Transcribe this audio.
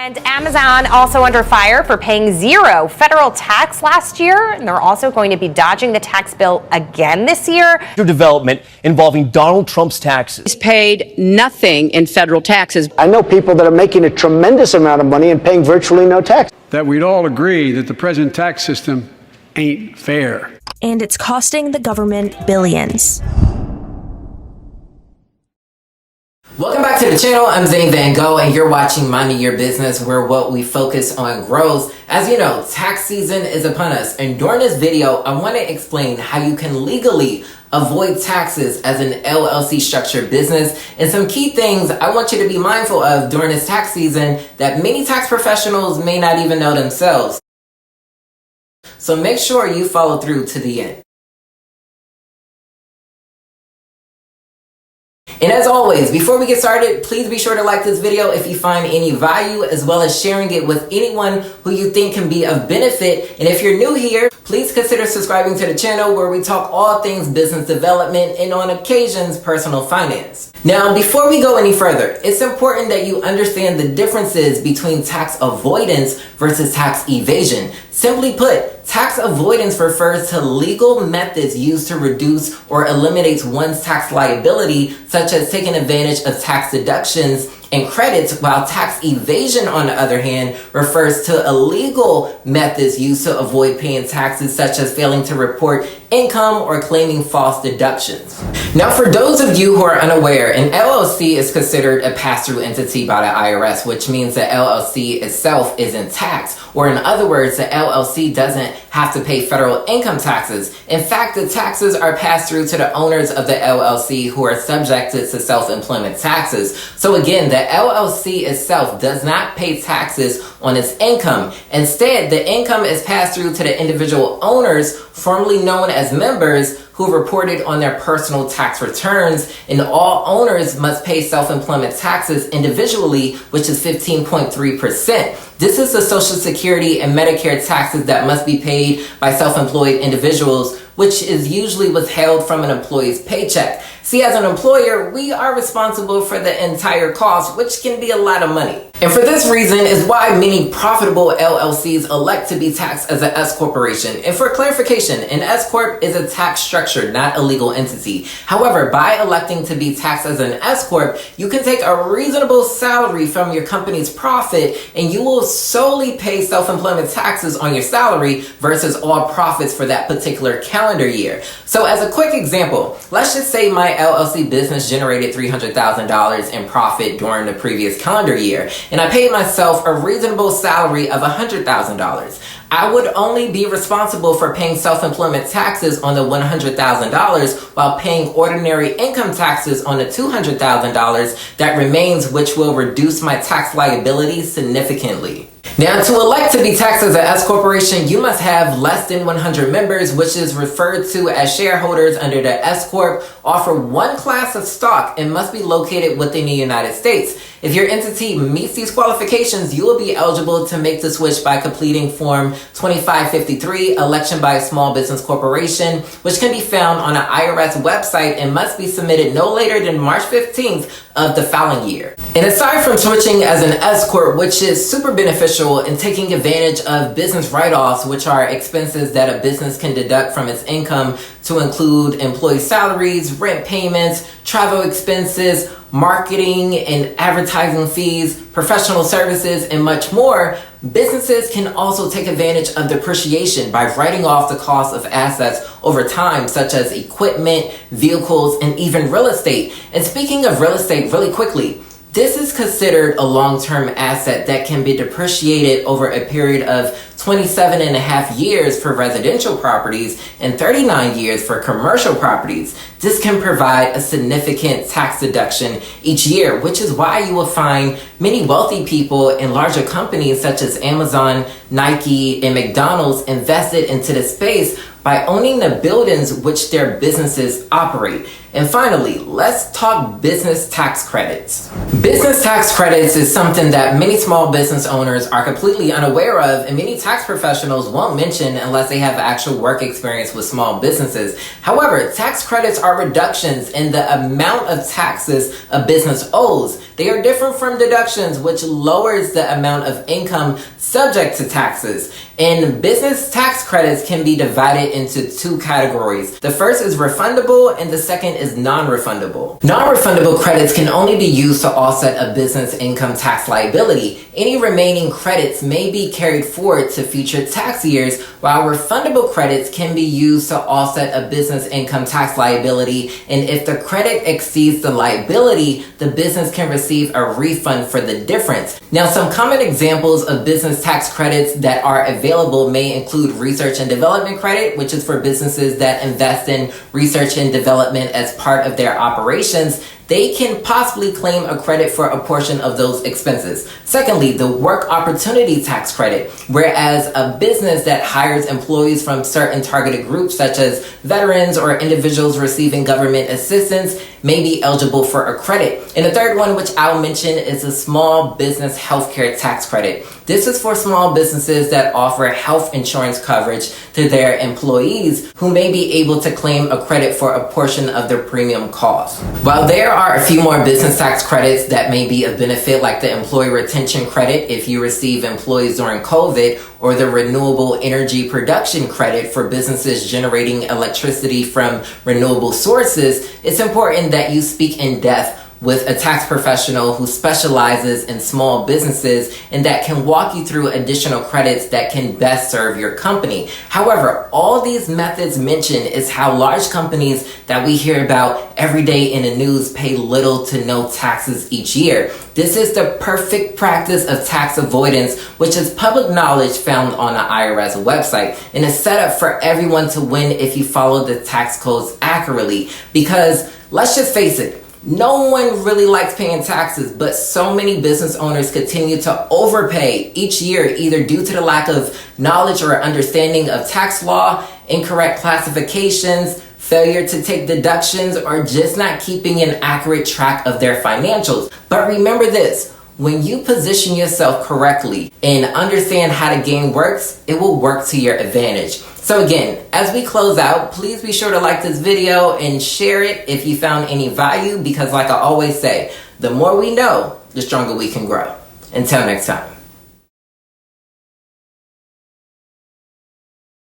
And Amazon also under fire for paying zero federal tax last year. And they're also going to be dodging the tax bill again this year. Development involving Donald Trump's taxes. He's paid nothing in federal taxes. I know people that are making a tremendous amount of money and paying virtually no tax. That we'd all agree that the present tax system ain't fair. And it's costing the government billions. Welcome back to the channel. I'm Zane Van Gogh, and you're watching Minding Your Business, where what we focus on grows. As you know, tax season is upon us, and during this video, I want to explain how you can legally avoid taxes as an LLC structured business, and some key things I want you to be mindful of during this tax season that many tax professionals may not even know themselves. So make sure you follow through to the end. And as always, before we get started, please be sure to like this video if you find any value, as well as sharing it with anyone who you think can be of benefit. And if you're new here, please consider subscribing to the channel, where we talk all things business development and on occasions personal finance. Now, before we go any further, it's important that you understand the differences between tax avoidance versus tax evasion. Simply put, tax avoidance refers to legal methods used to reduce or eliminate one's tax liability, such as taking advantage of tax deductions and credits, while tax evasion, on the other hand, refers to illegal methods used to avoid paying taxes, such as failing to report income or claiming false deductions. Now, for those of you who are unaware, an LLC is considered a pass-through entity by the IRS, which means the LLC itself isn't taxed, or in other words, the LLC doesn't have to pay federal income taxes. In fact, the taxes are passed through to the owners of the LLC, who are subjected to self-employment taxes. So again, the LLC itself does not pay taxes on its income. Instead, the income is passed through to the individual owners, formerly known as members, who reported on their personal tax returns, and all owners must pay self-employment taxes individually, which is 15.3%. This is the Social Security and Medicare taxes that must be paid by self-employed individuals, which is usually withheld from an employee's paycheck. See, as an employer, we are responsible for the entire cost, which can be a lot of money. And for this reason is why many profitable LLCs elect to be taxed as an S corporation. And for clarification, an S corp is a tax structure, not a legal entity. However, by electing to be taxed as an S corp, you can take a reasonable salary from your company's profit, and you will solely pay self-employment taxes on your salary versus all profits for that particular calendar year. So as a quick example, let's just say my LLC business generated $300,000 in profit during the previous calendar year, and I paid myself a reasonable salary of $100,000. I would only be responsible for paying self-employment taxes on the $100,000 while paying ordinary income taxes on the $200,000 that remains, which will reduce my tax liability significantly. Now, to elect to be taxed as an S corporation, you must have less than 100 members, which is referred to as shareholders under the S corp, offer one class of stock, and must be located within the United States. If your entity meets these qualifications, you will be eligible to make the switch by completing Form 2553, Election by a Small Business Corporation, which can be found on an IRS website and must be submitted no later than March 15th of the following year. And aside from switching as an S corp, which is super beneficial in taking advantage of business write-offs, which are expenses that a business can deduct from its income to include employee salaries, rent payments, travel expenses, marketing and advertising fees, professional services, and much more, businesses can also take advantage of depreciation by writing off the cost of assets over time, such as equipment, vehicles, and even real estate. And speaking of real estate, really quickly, this is considered a long-term asset that can be depreciated over a period of 27 and a half years for residential properties and 39 years for commercial properties. This can provide a significant tax deduction each year, which is why you will find many wealthy people in larger companies such as Amazon, Nike, and McDonald's invested into the space by owning the buildings which their businesses operate. And finally, let's talk business tax credits. Business tax credits is something that many small business owners are completely unaware of, and many tax professionals won't mention unless they have actual work experience with small businesses. However, tax credits are reductions in the amount of taxes a business owes. They are different from deductions, which lowers the amount of income subject to taxes. And business tax credits can be divided into two categories. The first is refundable and the second is non-refundable. Non-refundable credits can only be used to offset a business income tax liability. Any remaining credits may be carried forward to future tax years, while refundable credits can be used to offset a business income tax liability, and if the credit exceeds the liability, the business can receive a refund for the difference. Now, some common examples of business tax credits that are available may include research and development credit, which is for businesses that invest in research and development as part of their operations. They can possibly claim a credit for a portion of those expenses. Secondly, the work opportunity tax credit, whereas a business that hires employees from certain targeted groups such as veterans or individuals receiving government assistance may be eligible for a credit. And the third one, which I'll mention, is a small business healthcare tax credit. This is for small businesses that offer health insurance coverage to their employees who may be able to claim a credit for a portion of their premium cost. While there are a few more business tax credits that may be of benefit, like the employee retention credit if you receive employees during COVID, or the renewable energy production credit for businesses generating electricity from renewable sources, it's important that you speak in depth with a tax professional who specializes in small businesses and that can walk you through additional credits that can best serve your company. However, all these methods mentioned is how large companies that we hear about every day in the news pay little to no taxes each year. This is the perfect practice of tax avoidance, which is public knowledge found on the IRS website, and is set up for everyone to win if you follow the tax codes accurately. Because let's just face it, no one really likes paying taxes, but so many business owners continue to overpay each year, either due to the lack of knowledge or understanding of tax law, incorrect classifications, failure to take deductions, or just not keeping an accurate track of their financials. But remember this, when you position yourself correctly and understand how the game works, it will work to your advantage. So again, as we close out, please be sure to like this video and share it if you found any value, because like I always say, the more we know, the stronger we can grow. Until next time.